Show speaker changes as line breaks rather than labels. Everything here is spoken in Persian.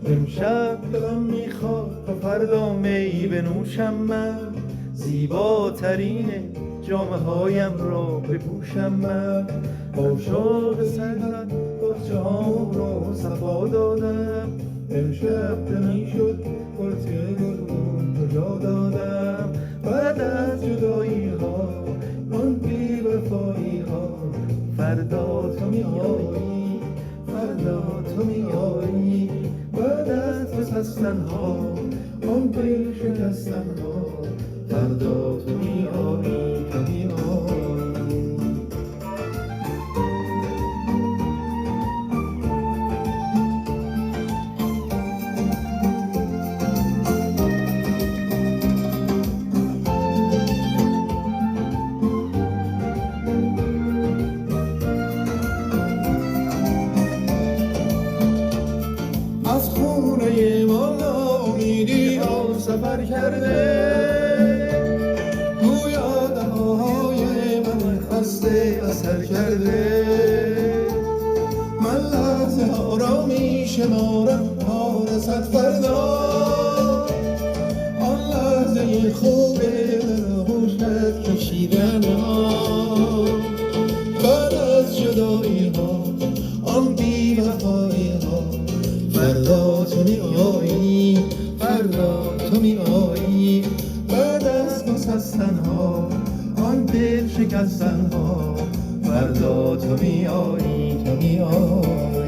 امشب دلم میخواد تا فردا می بنوشم من، زیباترین جامه هایم را بپوشم من. با شوق سرت بخچه هام را صفا دادم، امشب دمی شد قرصه گلگون کجا دادم. بعد از جدایی ها آن بی وفایی ها، فردا تو می آیی، فردا تو می آیی. بعد از بسستن ها آن دل شکستن ها، فردا تو می آیی، تو می آیی. از خونه ما امیدی ها سفر کرده، گویا دهاهای من خسته اثر کرده. من لحظه ها را می شمارم تا رسد فردا، آن لحظه خوب آغوشت کشیدن ها. بعد از جدایی ها آن بی وفایی ها، فردا تو می آیی، فردا تو می آیی. بعد از گسستن ها آن دل شکستن ها، فردا تو می آیی، تو می آیی.